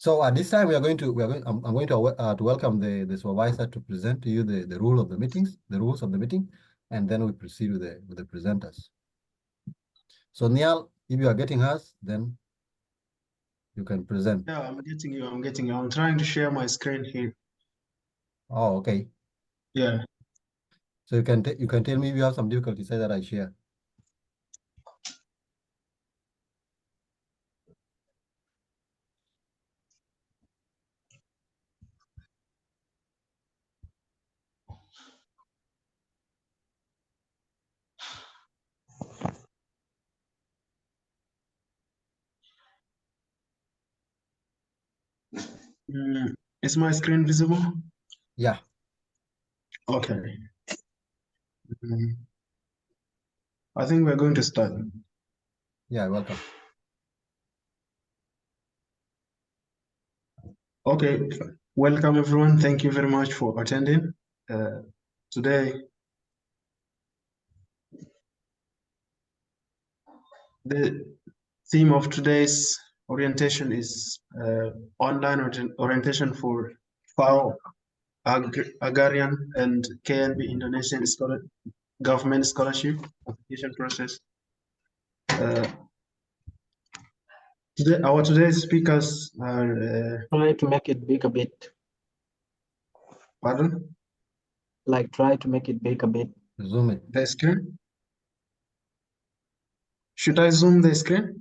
So at this time I'm going to welcome the supervisor to present to you the rules of the meeting, and then we proceed with the presenters. So Niall, if you are getting us, then you can present. Yeah, I'm getting you. I'm trying to share my screen here. Oh, okay. Yeah. So you can tell me if you have some difficulty, say that I share. Is my screen visible? Yeah. Okay. I think we're going to start. Yeah, welcome. Okay. Welcome, everyone. Thank you very much for attending. Today, the theme of today's orientation is online orientation for FAO, Agrarian, and KNB Indonesian government scholarship application process. Our today's speakers are. Try to make it big a bit. Pardon? Like try to make it big a bit. Zoom it. The screen? Should I zoom the screen?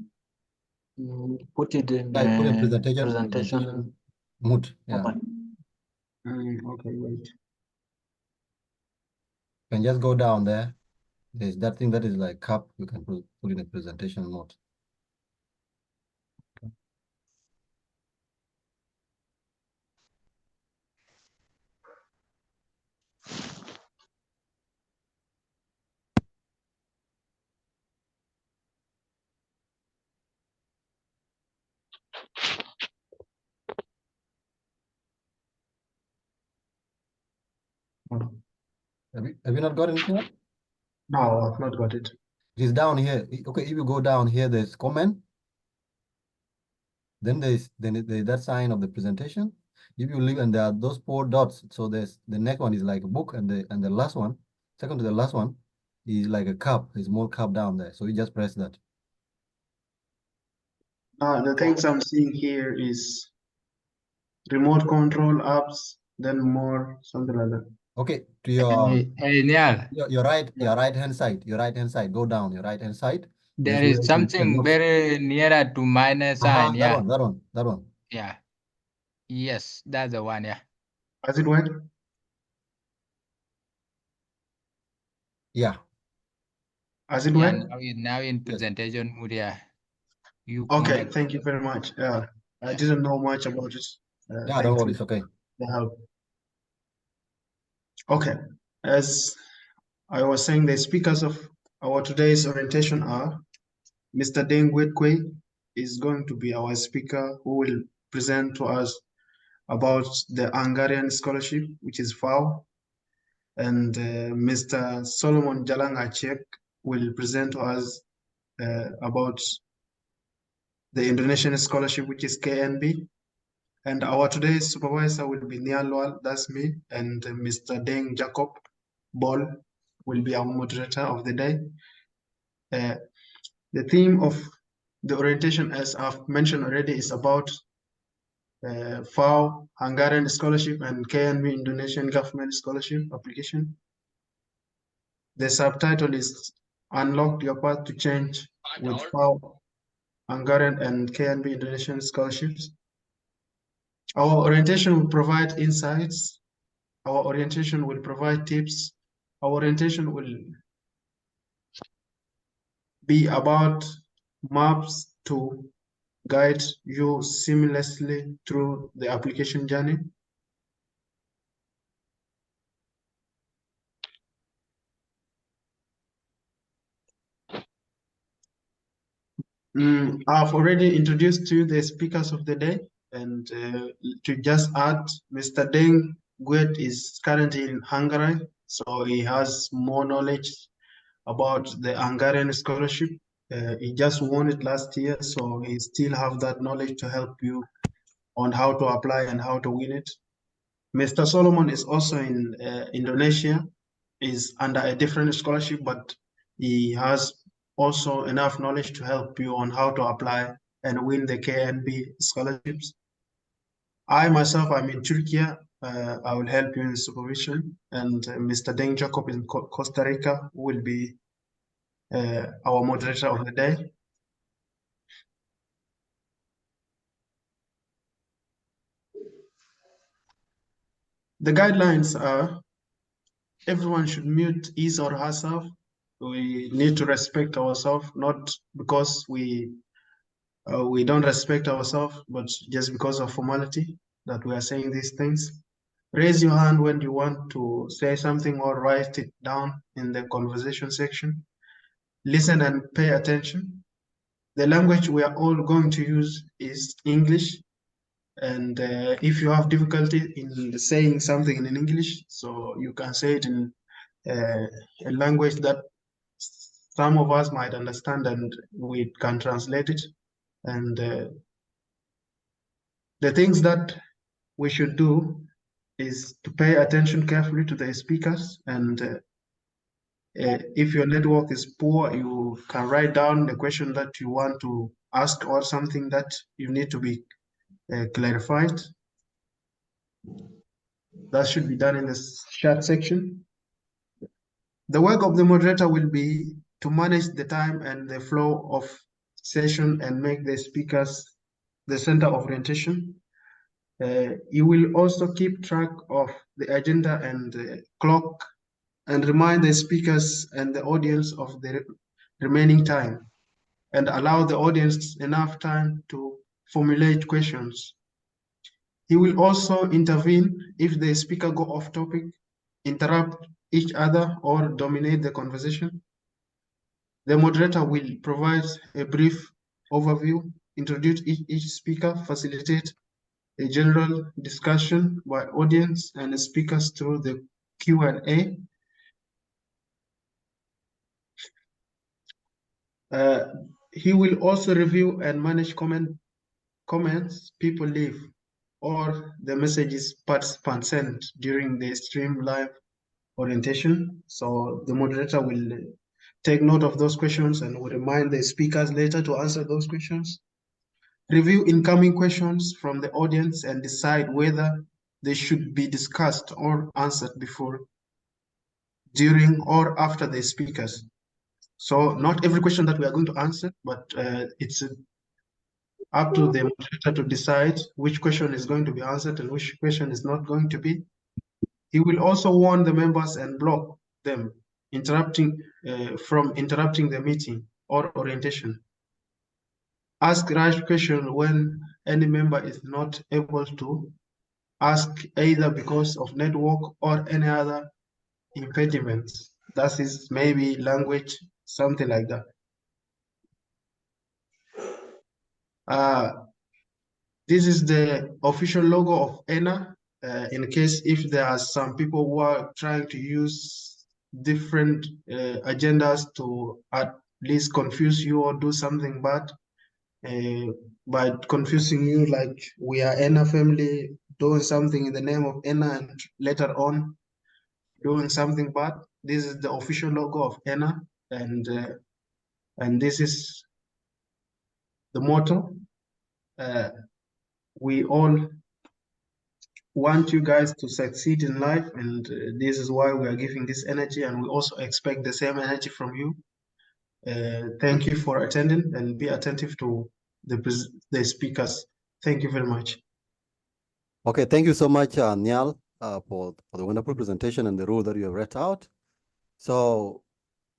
Put it in Yeah, put in presentation mode. Yeah. Okay, wait. You can just go down there. There's that thing that is like cup. You can put in a presentation mode. Okay. Have you not got anything up? No, I've not got it. It is down here. Okay, if you go down here, there's comment. Then there's that sign of the presentation. If you leave, and there are those 4 dots. So there's the next one is like a book, and the last one, second to the last one, is like a cup, a small cup down there. So you just press that. The things I'm seeing here is remote control apps, then more, something like that. Okay, to your Hey Niall, your right hand side. Your right hand side. Go down your right hand side. there is something very nearer to minus sign. Yeah. That one. Yeah. Yes, that's the one. Yeah. Has it worked? Yeah. Has it Yeah. worked? Now in presentation mode. Yeah. You Okay, thank you very much. I didn't know much about it. Yeah, don't worry, it's okay. The help. Okay, as I was saying, the speakers of our today's orientation are Mr. Deng Kwe is going to be our speaker who will present to us about the Hungarian scholarship, which is FAO, and Mr. Solomon Jalangacek will present to us about the Indonesian scholarship, which is KNB. And our today's supervisor will be Niall Lwal, that's me, and Mr. Deng Jacob Ball will be our moderator of the day. The theme of the orientation, as I've mentioned already, is about FAO, Hungarian scholarship, and KNB Indonesian government scholarship application. The subtitle is Unlock Your Path to Change with FAO, Hungarian, and KNB Indonesian scholarships. Our orientation will provide insights. Our orientation will provide tips. Our orientation will be about maps to guide you seamlessly through the application journey. I've already introduced to you the speakers of the day, and to just add, Mr. Deng Guet is currently in Hungary, so he has more knowledge about the Hungarian scholarship. He just won it last year, so he still have that knowledge to help you on how to apply and how to win it. Mr. Solomon is also in Indonesia, is under a different scholarship, but he has also enough knowledge to help you on how to apply and win the KNB scholarships. I myself, I'm in Turkey. I will help you in supervision, and Mr. Deng Jacob in Costa Rica will be our moderator of the day. The guidelines are everyone should mute his or herself. We need to respect ourselves, not because we don't respect ourselves, but just because of formality that we are saying these things. Raise your hand when you want to say something or write it down in the conversation section. Listen and pay attention. The language we are all going to use is English. And if you have difficulty in saying something in English, so you can say it in a language that some of us might understand and we can translate it. And the things that we should do is to pay attention carefully to the speakers. And if your network is poor, you can write down the question that you want to ask or something that you need to be clarified. That should be done in the chat section. The work of the moderator will be to manage the time and the flow of session and make the speakers the center of orientation. You will also keep track of the agenda and the clock and remind the speakers and the audience of the remaining time and allow the audience enough time to formulate questions. He will also intervene if the speaker go off topic, interrupt each other, or dominate the conversation. The moderator will provide a brief overview, introduce each speaker, facilitate a general discussion by audience and speakers through the Q&A. He will also review and manage comments people leave or the messages participants send during the stream live orientation. So the moderator will take note of those questions and will remind the speakers later to answer those questions. Review incoming questions from the audience and decide whether they should be discussed or answered before, during, or after the speakers. So not every question that we are going to answer, but it's up to the moderator to decide which question is going to be answered and which question is not going to be. He will also warn the members and block them from interrupting the meeting or orientation. Ask right question when any member is not able to ask, either because of network or any other impediments. That is maybe language, something like that. This is the official logo of ENA. In case if there are some people who are trying to use different agendas to at least confuse you or do something bad, by confusing you, like we are ENA family doing something in the name of ENA and later on doing something bad. This is the official logo of ENA, and this is the motto. We all want you guys to succeed in life, and this is why we are giving this energy, and we also expect the same energy from you. Thank you for attending, and be attentive to the speakers. Thank you very much. Okay, thank you so much, Niall, for the wonderful presentation and the rule that you have read out. So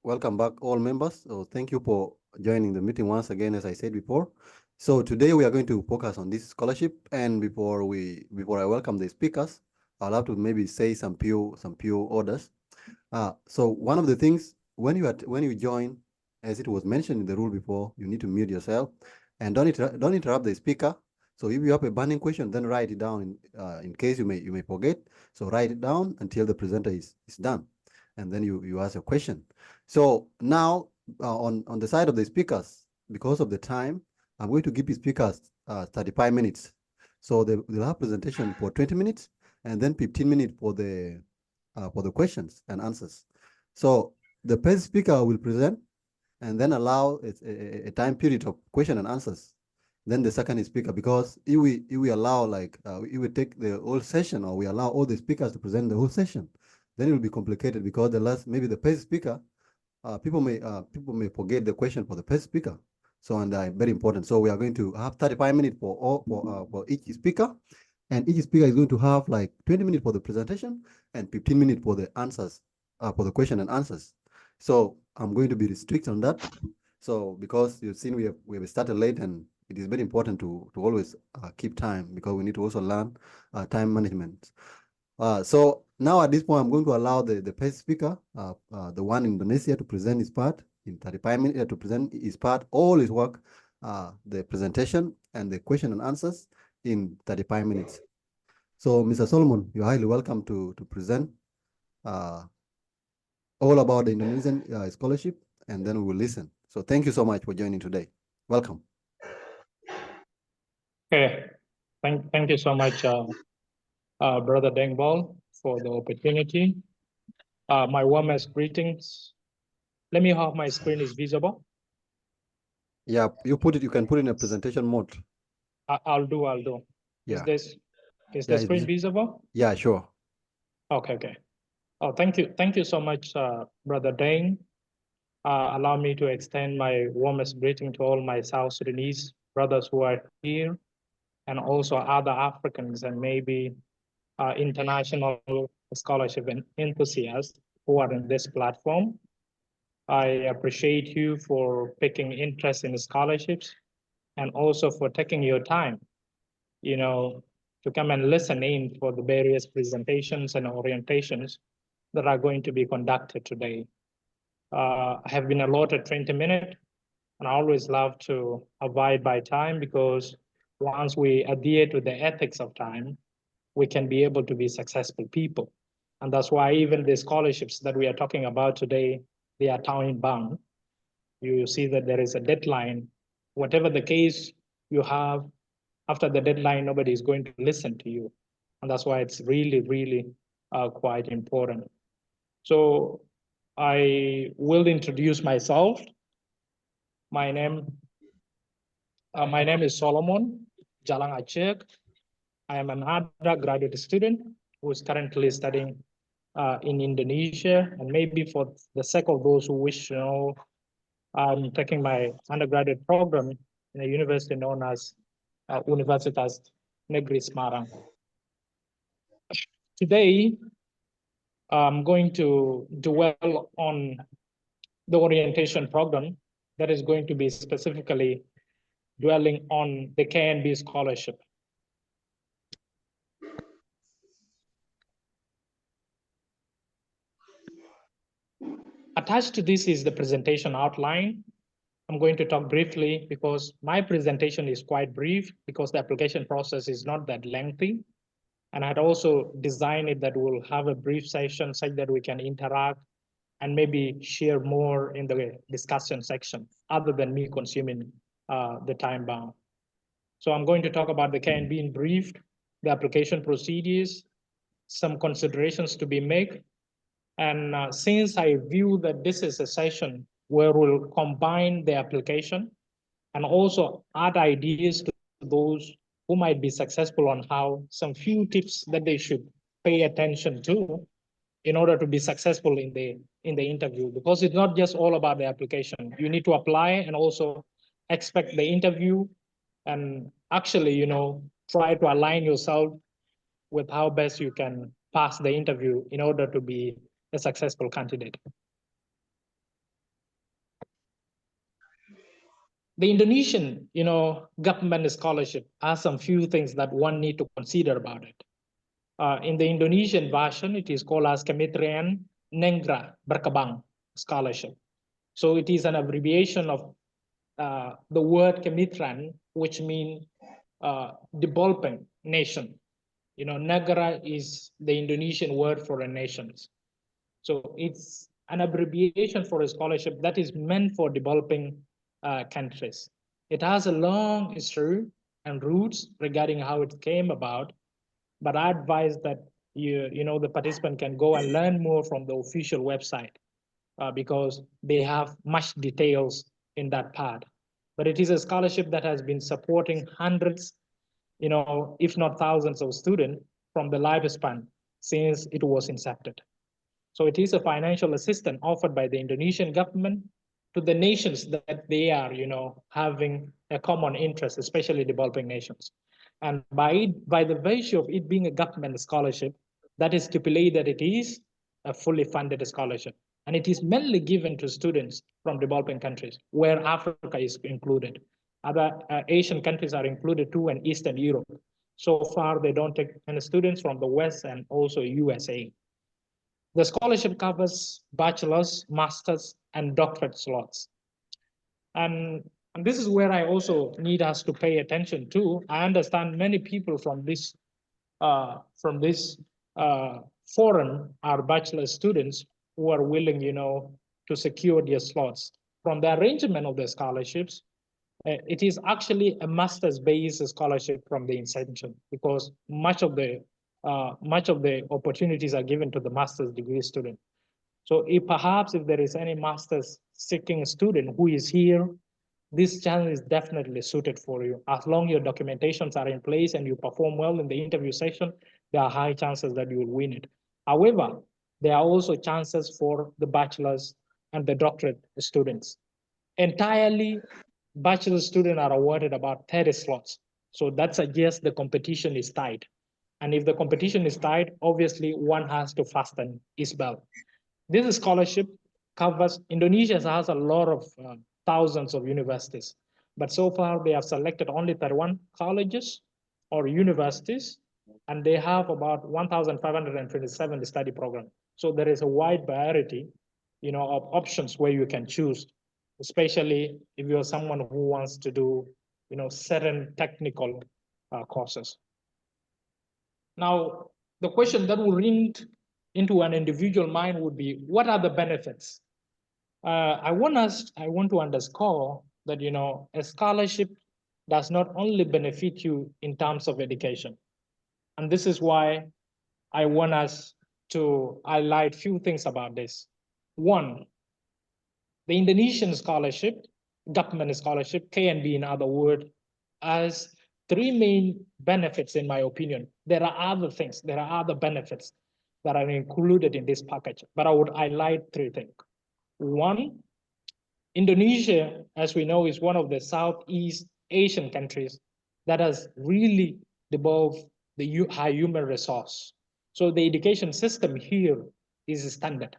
welcome back, all members. So thank you for joining the meeting once again, as I said before. So today we are going to focus on this scholarship, and before I welcome the speakers, I'll have to maybe say some few orders. So one of the things when you join, as it was mentioned in the rule before, you need to mute yourself and don't interrupt the speaker. So if you have a burning question, then write it down in case you may forget. So write it down until the presenter is done, and then you ask a question. So now on the side of the speakers, because of the time, I'm going to give the speakers 35 minutes So they'll have presentation for 20 minutes and then 15 minutes for the questions and answers. So the first speaker will present and then allow a time period of question and answers. Then the second speaker, because if we allow like if we take the whole session or we allow all the speakers to present the whole session, then it will be complicated because maybe the first speaker, people may forget the question for the first speaker. So and very important. So we are going to have 35 minutes for each speaker, and each speaker is going to have like 20 minutes for the presentation and 15 minutes for the answers, for the question and answers. So I'm going to be strict on that. So because you've seen we have started late, and it is very important to always keep time, because we need to also learn time management. So now at this point, I'm going to allow the first speaker, the one in Indonesia, to present his part in 35 minutes, to present his part, all his work, the presentation and the question and answers in 35 minutes. So Mr. Solomon, you're highly welcome to present all about the Indonesian scholarship, and then we will listen. So thank you so much for joining today. Welcome. Okay, thank you so much, Brother Dengbol, for the opportunity. My warmest greetings. Let me hope my screen is visible. Yeah, you can put it in a presentation mode. I'll do. Yeah. Is the screen visible? Yeah, sure. Okay. Oh, thank you so much, Brother Deng. Allow me to extend my warmest greeting to all my South Sudanese brothers who are here, and also other Africans and maybe international scholarship and enthusiasts who are in this platform. I appreciate you for picking interest in scholarships, and also for taking your time, to come and listen in for the various presentations and orientations that are going to be conducted today. I have been allotted 20 minutes, and I always love to abide by time, because once we adhere to the ethics of time, we can be able to be successful people. And that's why even the scholarships that we are talking about today, they are time bound. You see that there is a deadline. Whatever the case you have, after the deadline, nobody is going to listen to you. And that's why it's really quite important. So I will introduce myself. My name is Solomon Jalang Aceh. I am an undergraduate student who is currently studying in Indonesia. And maybe for the sake of those who wish to know, I'm taking my undergraduate program in a university known as Universitas Negeri Semarang. Today, I'm going to dwell on the orientation program that is going to be specifically dwelling on the KNB scholarship. Attached to this is the presentation outline. I'm going to talk briefly because my presentation is quite brief, because the application process is not that lengthy. And I'd also designed it that we'll have a brief session such that we can interact and maybe share more in the discussion section, other than me consuming the time bound. So I'm going to talk about the KNB in brief, the application procedures, some considerations to be made. And since I view that this is a session where we'll combine the application and also add ideas to those who might be successful on how some few tips that they should pay attention to in order to be successful in the interview, because it's not just all about the application. You need to apply and also expect the interview, and actually, try to align yourself with how best you can pass the interview in order to be a successful candidate. The Indonesian, government scholarship has some few things that one need to consider about it. In the Indonesian version, it is called as Kementerian Negara Berkembang Scholarship. So it is an abbreviation of the word Kementerian, which means developing nation. Negara is the Indonesian word for a nation. So it's an abbreviation for a scholarship that is meant for developing countries. It has a long history, and roots regarding how it came about. But I advise that the participant can go and learn more from the official website because they have much details in that part. But it is a scholarship that has been supporting hundreds, if not thousands of students from the lifespan since it was incepted. So it is a financial assistance offered by the Indonesian government to the nations that they are, having a common interest, especially developing nations. And by the virtue of it being a government scholarship, that is stipulated that it is a fully funded scholarship. And it is mainly given to students from developing countries, where Africa is included. Other Asian countries are included too, and Eastern Europe. So far, they don't take any students from the West and also USA. The scholarship covers bachelor's, master's, and doctorate slots. And this is where I also need us to pay attention to. I understand many people from this forum are bachelor students who are willing, to secure their slots. From the arrangement of the scholarships, it is actually a master's based scholarship from the inception, because much of the opportunities are given to the master's degree student. So if there is any master's seeking student who is here, this channel is definitely suited for you. As long as your documentations are in place and you perform well in the interview session, there are high chances that you will win it. However, there are also chances for the bachelor's and the doctorate students. Entirely, bachelor students are awarded about 30 slots. So that suggests the competition is tight. And if the competition is tight, obviously one has to fasten his belt. This scholarship covers, Indonesia has a lot of thousands of universities, but so far they have selected only 31 colleges or universities, and they have about 1,527 study programs. So there is a wide variety, of options where you can choose, especially if you're someone who wants to do, certain technical courses. Now, the question that will ring into an individual mind would be, what are the benefits? I want to underscore that, a scholarship does not only benefit you in terms of education. And this is why I want us to highlight few things about this. One, the Indonesian scholarship, government scholarship, KNB in other words, has three main benefits in my opinion. There are other things, there are other benefits that are included in this package, but I would highlight three things. One, Indonesia, as we know, is one of the Southeast Asian countries that has really developed the high human resource. So the education system here is standard.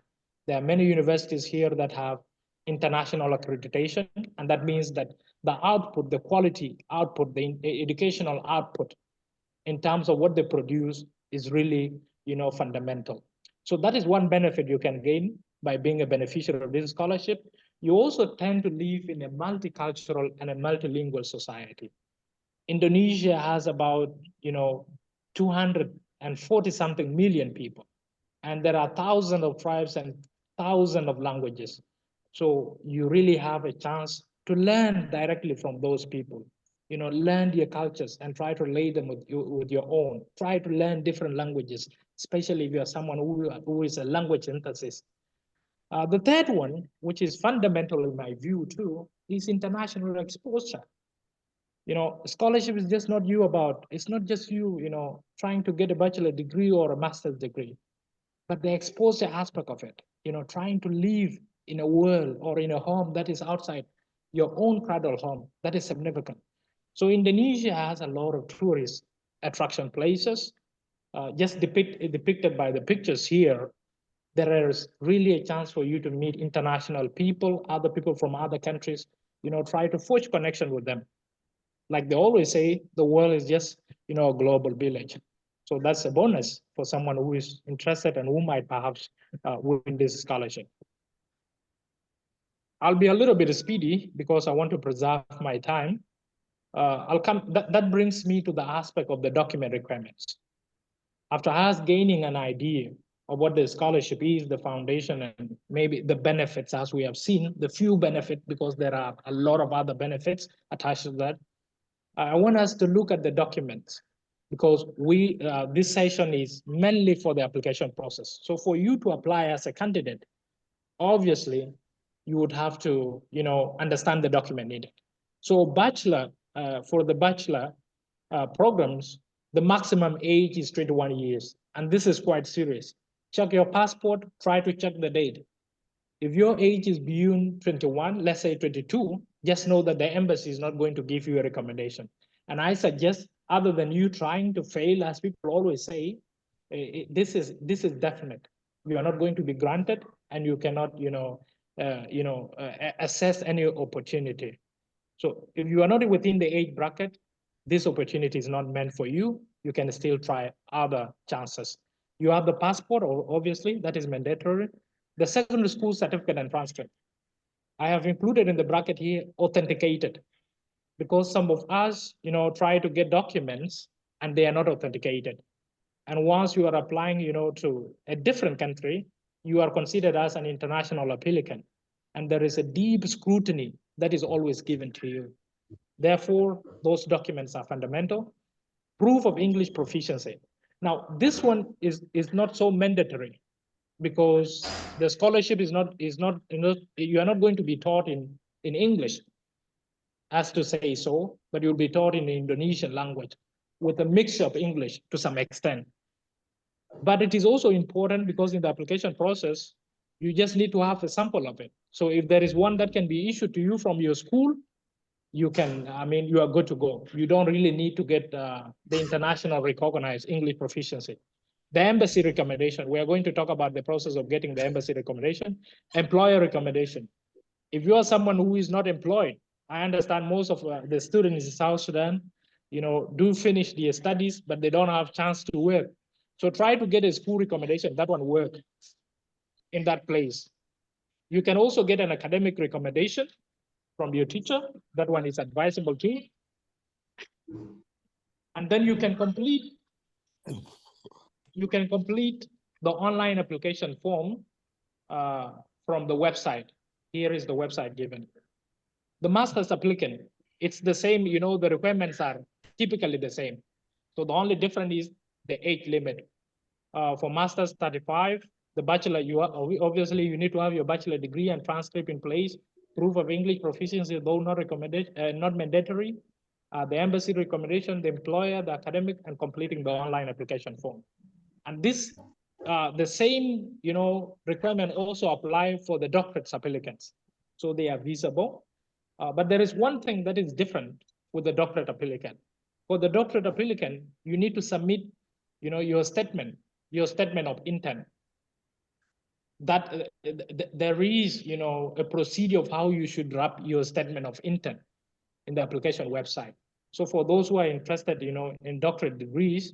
There are many universities here that have international accreditation, and that means that the output, the quality output, the educational output in terms of what they produce is really, fundamental. So that is one benefit you can gain by being a beneficiary of this scholarship. You also tend to live in a multicultural and a multilingual society. Indonesia has about, 240 something million people, and there are thousands of tribes and thousands of languages. So you really have a chance to learn directly from those people. Learn their cultures and try to relate them with your own. Try to learn different languages, especially if you're someone who is a language enthusiast. The third one, which is fundamental in my view too, is international exposure. Scholarship is just not it's not just you, trying to get a bachelor degree or a master's degree, but the exposure aspect of it, trying to live in a world or in a home that is outside your own cradle home, that is significant. So Indonesia has a lot of tourist attraction places, just depicted by the pictures here. There is really a chance for you to meet international people, other people from other countries, try to forge connection with them. Like they always say, the world is just, a global village. So that's a bonus for someone who is interested and who might perhaps win this scholarship. I'll be a little bit speedy because I want to preserve my time. That brings me to the aspect of the document requirements. After us gaining an idea of what the scholarship is, the foundation, and maybe the benefits, as we have seen, the few benefits, because there are a lot of other benefits attached to that. I want us to look at the documents because this session is mainly for the application process. So for you to apply as a candidate, obviously, you would have to, understand the document needed. So for the bachelor programs, the maximum age is 21 years. And this is quite serious. Check your passport, try to check the date. If your age is beyond 21, let's say 22, just know that the embassy is not going to give you a recommendation. And I suggest, other than you trying to fail, as people always say, this is definite. You are not going to be granted, and you cannot, assess any opportunity. So if you are not within the age bracket, this opportunity is not meant for you. You can still try other chances. You have the passport, or obviously that is mandatory. The secondary school certificate and transcript. I have included in the bracket here authenticated, because some of us, try to get documents and they are not authenticated. And once you are applying, to a different country, you are considered as an international applicant. And there is a deep scrutiny that is always given to you. Therefore, those documents are fundamental. Proof of English proficiency. Now, this one is not so mandatory, because the scholarship is not, you are not going to be taught in English, as to say so, but you'll be taught in the Indonesian language with a mixture of English to some extent. But it is also important because in the application process, you just need to have a sample of it. So if there is one that can be issued to you from your school, you are good to go. You don't really need to get the international recognized English proficiency. The embassy recommendation, we are going to talk about the process of getting the embassy recommendation. Employer recommendation. If you are someone who is not employed, I understand most of the students in South Sudan, do finish their studies, but they don't have chance to work. So try to get a school recommendation, that one work in that place. You can also get an academic recommendation from your teacher. That one is advisable too. And then you can complete the online application form from the website. Here is the website given. The master's applicant, it's the same, the requirements are typically the same. So the only difference is the age limit. For master's 35, the bachelor, obviously you need to have your bachelor degree and transcript in place. Proof of English proficiency, though not recommended, not mandatory. The embassy recommendation, the employer, the academic, and completing the online application form. And this, the same, requirement also apply for the doctorate applicants. So they are visible. But there is one thing that is different with the doctorate applicant. For the doctorate applicant, you need to submit, your statement of intent. That there is, a procedure of how you should wrap your statement of intent in the application website. So for those who are interested, in doctorate degrees,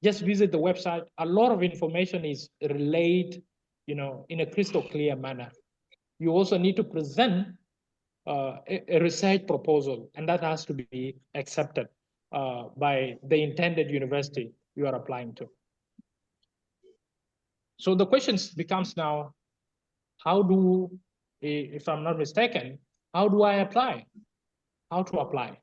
just visit the website. A lot of information is relayed, in a crystal clear manner. You also need to present a research proposal, and that has to be accepted by the intended university you are applying to. So the questions becomes now, if I'm not mistaken, how do I apply? How to apply?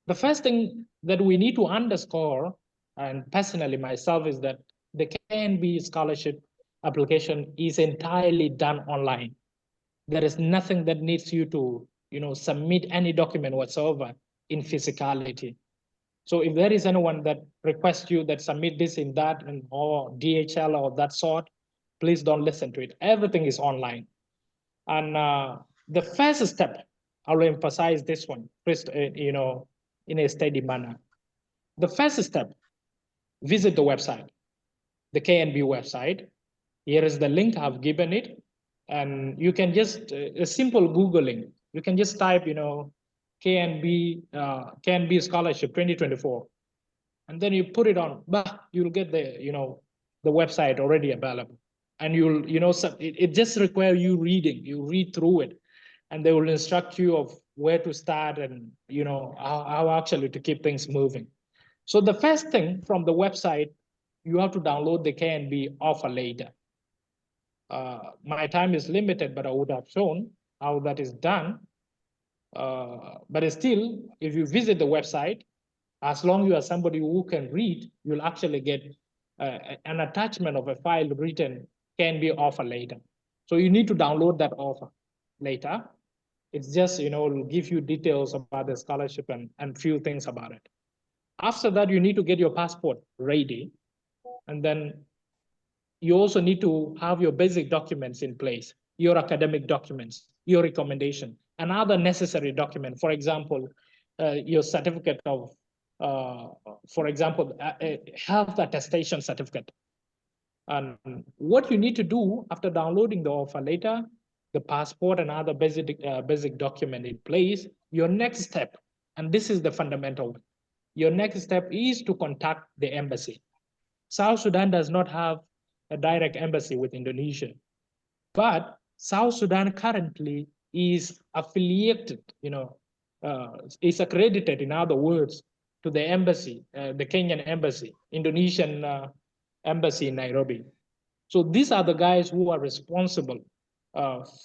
The first thing that we need to underscore, and personally myself, is that the KNB scholarship application is entirely done online. There is nothing that needs you to, submit any document whatsoever in physicality. So if there is anyone that requests you that submit this in that or DHL or that sort, please don't listen to it. Everything is online. And the first step, I will emphasize this one, in a steady manner. The first step, visit the website, the KNB website. Here is the link, I've given it. And you can just, a simple Googling, you can just type, KNB Scholarship 2024. And then you put it on, you'll get the, the website already available. And you'll, it just requires you reading, you read through it, and they will instruct you of where to start and, how actually to keep things moving. So the first thing from the website, you have to download the KNB offer letter. My time is limited, but I would have shown how that is done. But still, if you visit the website, as long as you are somebody who can read, you'll actually get an attachment of a file written can be offer later. So you need to download that offer later. It's just, it'll give you details about the scholarship and few things about it. After that, you need to get your passport ready. And then you also need to have your basic documents in place, your academic documents, your recommendation, and other necessary document. For example, your certificate of, for example, a health attestation certificate. And what you need to do after downloading the offer letter, the passport and other basic document in place, your next step, and this is the fundamental one, your next step is to contact the embassy. South Sudan does not have a direct embassy with Indonesia, but South Sudan currently is affiliated, is accredited, in other words, to the embassy, the Kenyan embassy, Indonesian embassy in Nairobi. So these are the guys who are responsible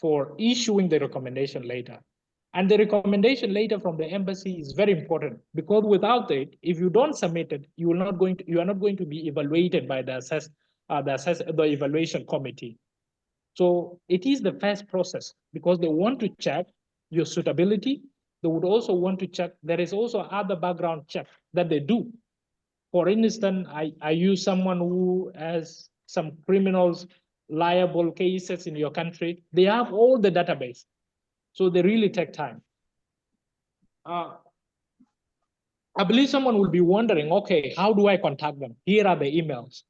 for issuing the recommendation letter. And the recommendation letter from the embassy is very important, because without it, if you don't submit it, you are not going to be evaluated by the evaluation committee. So it is the first process, because they want to check your suitability. They would also want to check, there is also other background check that they do. For instance, I use someone who has some criminals liable cases in your country. They have all the database. So they really take time. I believe someone will be wondering, okay, how do I contact them? Here are the emails.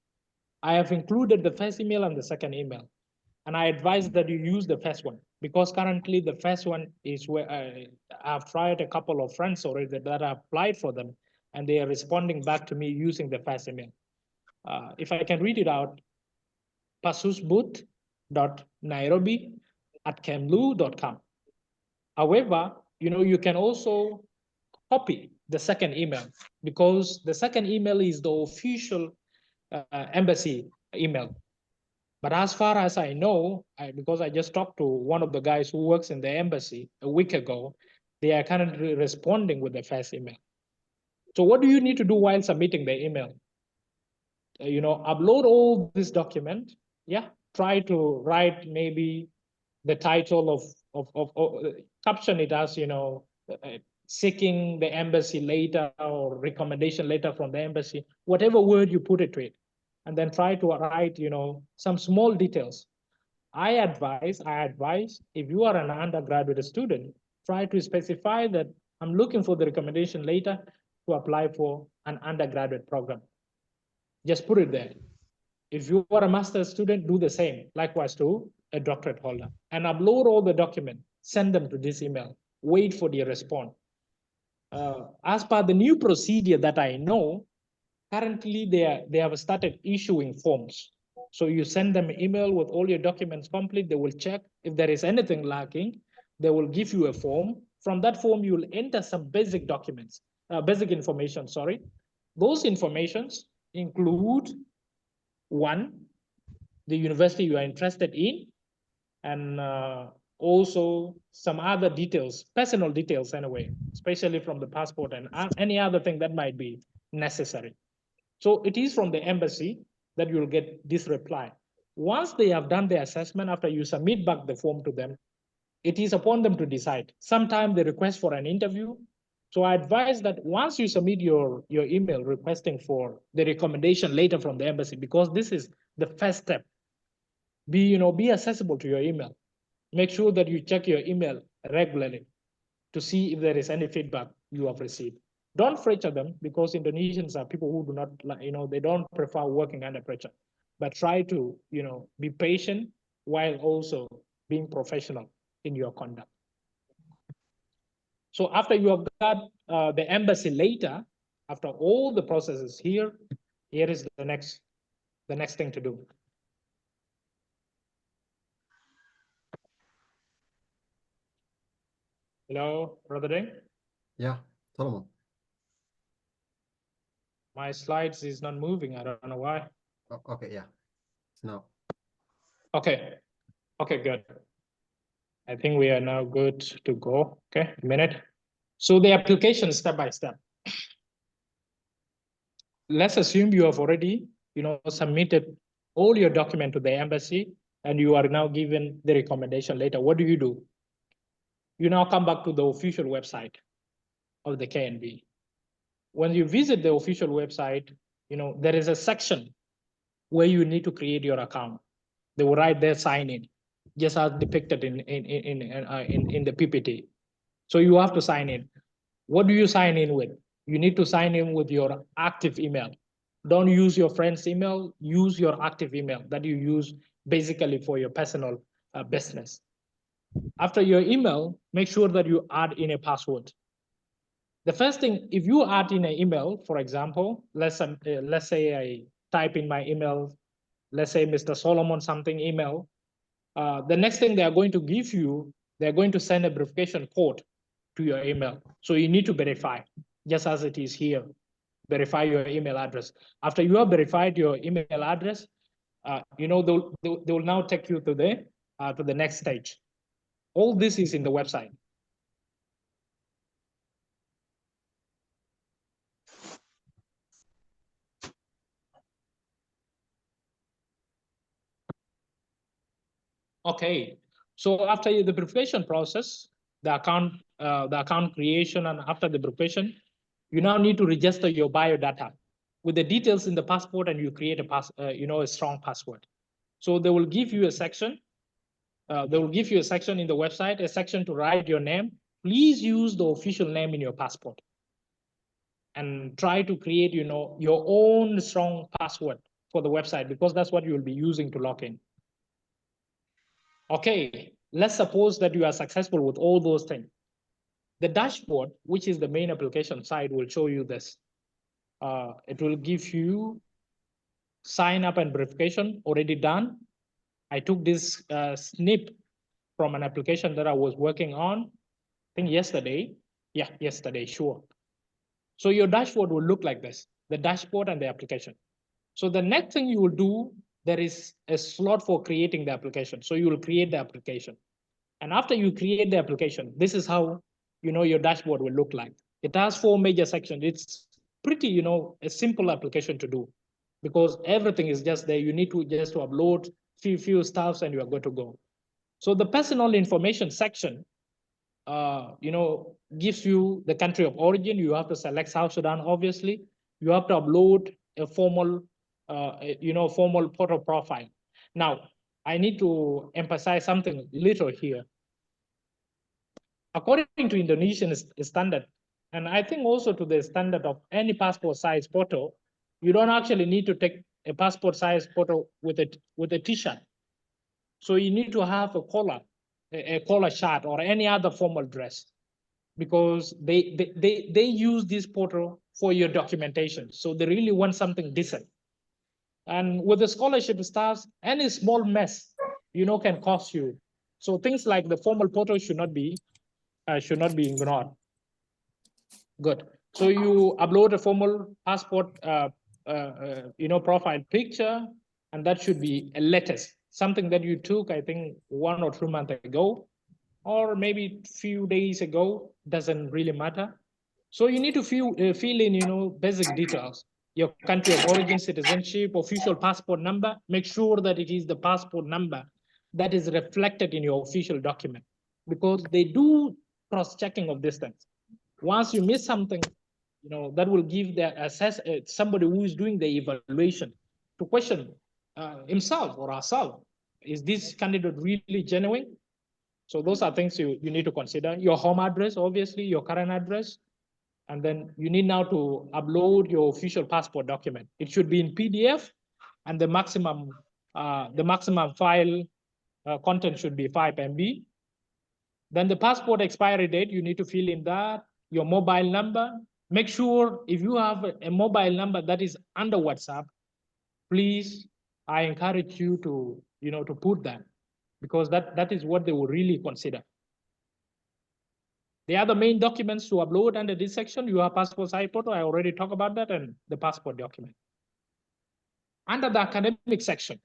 I have included the first email and the second email. And I advise that you use the first one, because currently the first one is where I've tried a couple of friends already that I applied for them, and they are responding back to me using the first email. If I can read it out, pasusbut.nairobi@kemlu.com. However, you can also copy the second email, because the second email is the official embassy email. But as far as I know, because I just talked to one of the guys who works in the embassy a week ago, they are currently responding with the first email. So what do you need to do while submitting the email? Upload all this document. Yeah, try to write maybe the title of caption it as, seeking the embassy later or recommendation letter from the embassy, whatever word you put it to it. And then try to write, some small details. I advise, if you are an undergraduate student, try to specify that I'm looking for the recommendation letter to apply for an undergraduate program. Just put it there. If you are a master's student, do the same, likewise to a doctorate holder, and upload all the documents, send them to this email, wait for the response. As per the new procedure that I know, currently they have started issuing forms. So you send them an email with all your documents complete, they will check. If there is anything lacking, they will give you a form. From that form, you will enter some basic documents, basic information, sorry. Those informations include, one, the university you are interested in, and also some other details, personal details anyway, especially from the passport and any other thing that might be necessary. So it is from the embassy that you'll get this reply. Once they have done the assessment, after you submit back the form to them, it is upon them to decide. Sometimes they request for an interview. So I advise that once you submit your email requesting for the recommendation later from the embassy, because this is the first step, be accessible to your email. Make sure that you check your email regularly to see if there is any feedback you have received. Don't pressure them, because Indonesians are people who do not, they don't prefer working under pressure. But try to, be patient while also being professional in your conduct. So after you have got the embassy later, after all the processes here is the next thing to do. Hello, Brother Deng? Yeah, Solomon. My slides is not moving. I don't know why. Oh, okay, yeah. It's now. Okay, good. I think we are now good to go. Okay, a minute. So the application step by step. Let's assume you have already, submitted all your document to the embassy and you are now given the recommendation later. What do? You now come back to the official website of the KNB. When you visit the official website, there is a section where you need to create your account. They will write there sign in, just as depicted in the PPT. So you have to sign in. What do you sign in with? You need to sign in with your active email. Don't use your friend's email, use your active email that you use basically for your personal business. After your email, make sure that you add in a password. The first thing, if you add in an email, for example, let's say I type in my email, let's say Mr. Solomon something email, the next thing they are going to give you, they're going to send a verification code to your email. So you need to verify, just as it is here, verify your email address. After you have verified your email address, they will now take you to the next stage. All this is in the website. Okay, so after the verification process, the account creation, and after the verification, you now need to register your biodata with the details in the passport, and you create a strong password. So they will give you a section. They will give you a section in the website, a section to write your name. Please use the official name in your passport, and try to create, your own strong password for the website, because that's what you will be using to log in. Okay, let's suppose that you are successful with all those things. The dashboard, which is the main application side, will show you this. It will give you sign up and verification already done. I took this snip from an application that I was working on, I think yesterday. Yeah, yesterday, sure. So your dashboard will look like this, the dashboard and the application. So the next thing you will do, there is a slot for creating the application. So you will create the application. And after you create the application, this is how, your dashboard will look like. It has 4 major sections. It's pretty, a simple application to do, because everything is just there. You need to just to upload few stuffs and you are good to go. So the personal information section, gives you the country of origin. You have to select South Sudan, obviously. You have to upload a formal, formal photo profile. Now, I need to emphasize something little here. According to Indonesian standard, and I think also to the standard of any passport size photo, you don't actually need to take a passport size photo with a t-shirt. So you need to have a collar shirt or any other formal dress, because they use this photo for your documentation. So they really want something decent. And with the scholarship staffs, any small mess, can cost you. So things like the formal photo should not be ignored. Good. So you upload a formal passport, profile picture, and that should be a latest, something that you took, I think, 1 or 2 months ago, or maybe a few days ago. Doesn't really matter. So you need to fill in, basic details. Your country of origin, citizenship, official passport number. Make sure that it is the passport number that is reflected in your official document, because they do cross-checking of distance. Once you miss something, that will give the somebody who is doing the evaluation to question himself or herself. Is this candidate really genuine? So those are things you need to consider. Your home address, obviously, your current address. And then you need now to upload your official passport document. It should be in PDF, and the maximum file content should be 5 MB. Then the passport expiry date, you need to fill in that, your mobile number. Make sure if you have a mobile number that is under WhatsApp, please, I encourage you to, to put that, because that is what they will really consider. The other main documents to upload under this section, you have passport size photo. I already talked about that, and the passport document. Under the academic section,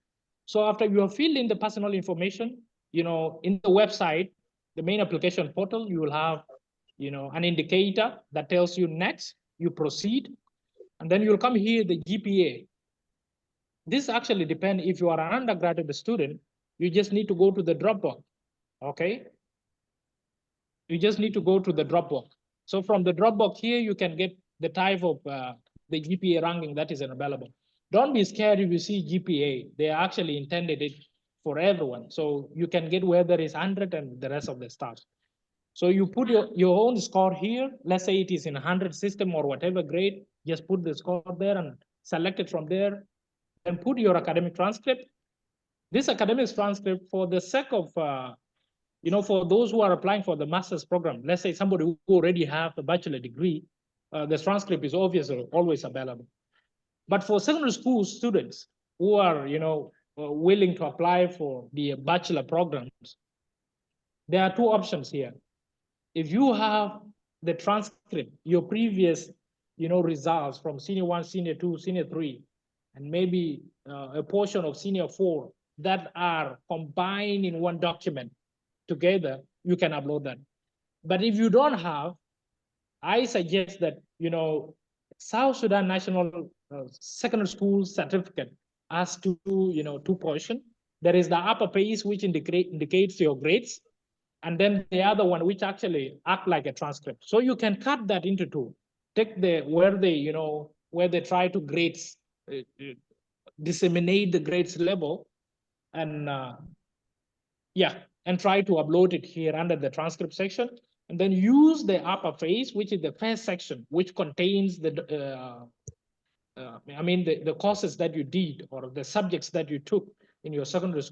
so after you have filled in the personal information, in the website, the main application portal, you will have, you know, an indicator that tells you next, you proceed, and then you'll come here, the GPA. This actually depends if you are an undergraduate student, you just need to go to the Dropbox, okay? You just need to go to the Dropbox. So from the Dropbox here, you can get the type of the GPA ranking that is available. Don't be scared if you see GPA. They actually intended it for everyone. So you can get whether it's 100 and the rest of the stuff. So you put your own score here. Let's say it is in 100 system or whatever grade, just put the score there and select it from there. And put your academic transcript. This academic transcript, for the sake of, you know, for those who are applying for the master's program, let's say somebody who already have a bachelor degree, the transcript is obviously always available. But for secondary school students who are, you know, willing to apply for the bachelor programs, there are two options here. If you have the transcript, your previous, you know, results from senior 1, senior 2, senior 3, and maybe a portion of senior 4 that are combined in one document together, you can upload that. But if you don't have, I suggest that, you know, South Sudan National Secondary School Certificate has two, you know, two portions. There is the upper page, which indicates your grades, and then the other one, which actually act like a transcript. So you can cut that into two. Take the where they, you know, where they try to grades, disseminate the grades level, and yeah, and try to upload it here under the transcript section, and then use the upper phase, which is the first section, which contains the I mean the courses that you did or the subjects that you took in your secondary school.